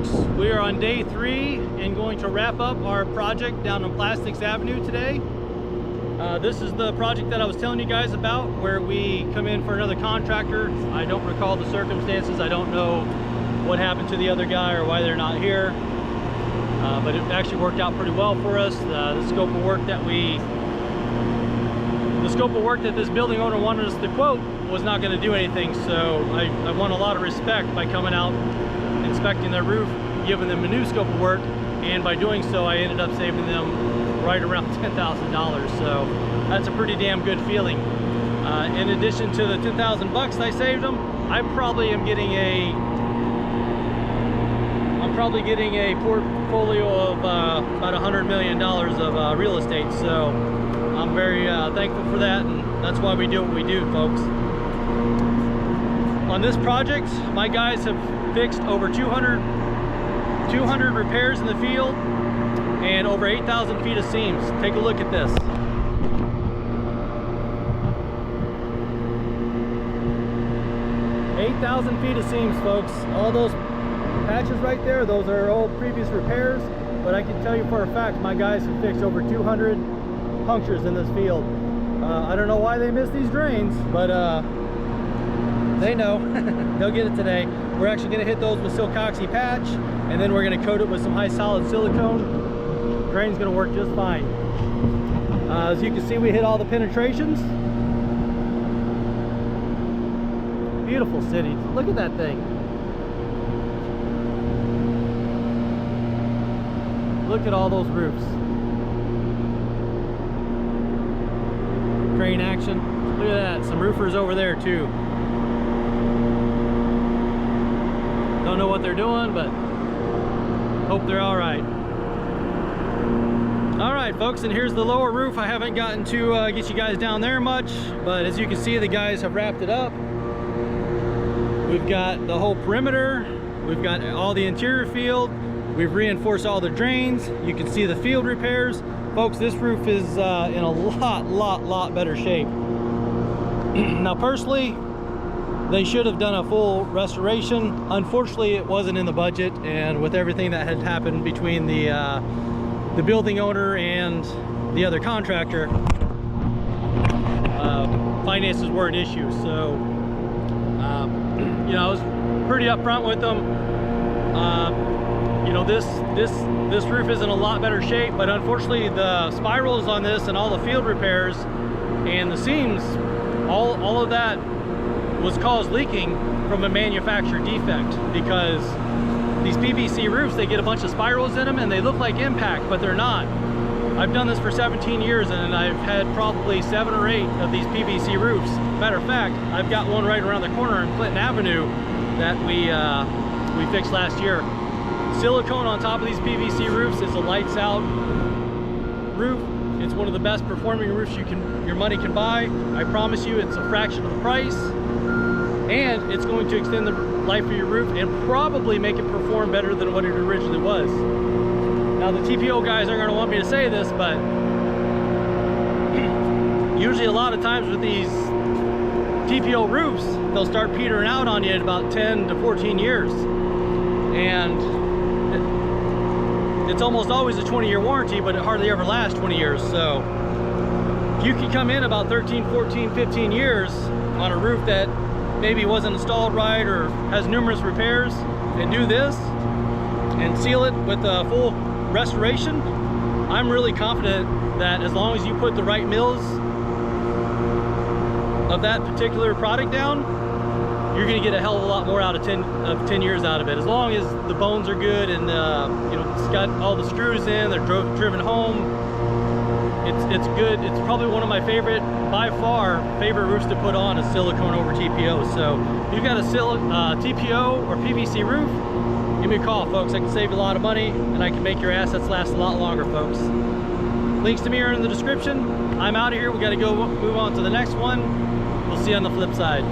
folks, we are on day 3 and going to wrap up our project down on Plastics Avenue today. This is the project that I was telling you guys about, where we come in for another contractor. I don't recall the circumstances. I don't know what happened to the other guy or why they're not here, but it actually worked out pretty well for us. The scope of work that this building owner wanted us to quote was not going to do anything, so I won a lot of respect by coming out, inspecting their roof, giving them a new scope of work, and by doing so I ended up saving them right around $10,000. So that's a pretty damn good feeling. In addition to the 10,000 bucks I saved them, I'm probably getting a portfolio of about $100 million of real estate. So I'm very thankful for that, and that's why we do what we do, folks. On this project, my guys have fixed over 200 repairs in the field and over 8,000 feet of seams. Take a look at this. $8,000 feet of seams, folks. All those patches right there, those are all previous repairs, but I can tell you for a fact my guys have fixed over 200 punctures in this field. I don't know why they missed these drains, but they know. They'll get it today. We're actually going to hit those with Siloxy patch, and then we're going to coat it with some high solid silicone. Drain's going to work just fine. As you can see, we hit all the penetrations. Beautiful city. Look at that thing. Look at all those roofs. Crane action. Look at that. Some roofers over there too. Don't know what they're doing, but hope they're all right. All right, folks, and here's the lower roof. I haven't gotten to get you guys down there much, but as you can see, the guys have wrapped it up. We've got the whole perimeter. We've got all the interior field. We've reinforced all the drains. You can see the field repairs. Folks, this roof is in a lot better shape. Now, personally, they should have done a full restoration. Unfortunately, it wasn't in the budget, and with everything that had happened between the building owner and the other contractor, finances were an issue. So, you know, I was pretty upfront with them. You know, this roof is in a lot better shape, but unfortunately the spirals on this and all the field repairs and the seams, all of that was caused leaking from a manufacturer defect, because these PVC roofs, they get a bunch of spirals in them and they look like impact, but they're not. I've done this for 17 years and I've had probably 7 or 8 of these PVC roofs. Matter of fact, I've got one right around the corner in Clinton Avenue that we fixed last year. Silicone on top of these PVC roofs is a lights out roof. It's one of the best performing roofs your money can buy. I promise you, it's a fraction of the price, and it's going to extend the life of your roof and probably make it perform better than what it originally was. Now, the TPO guys aren't going to want me to say this, but usually a lot of times with these TPO roofs, they'll start petering out on you in about 10 to 14 years. And it's almost always a 20-year warranty, but it hardly ever lasts 20 years. So you can come in about 13, 14, 15 years on a roof that maybe wasn't installed right or has numerous repairs, and do this and seal it with a full restoration. I'm really confident that as long as you put the right mills of that particular product down, you're going to get a hell of a lot more out of 10 years out of it. As long as the bones are good and you know, it's got all the screws in, they're driven home. It's good. It's probably one of my favorite, by far, favorite roofs to put on is silicone over TPO. So if you've got a TPO or PVC roof, give me a call, folks. I can save you a lot of money, and I can make your assets last a lot longer, folks. Links to me are in the description. I'm out of here. We got to go move on to the next one. We'll see you on the flip side.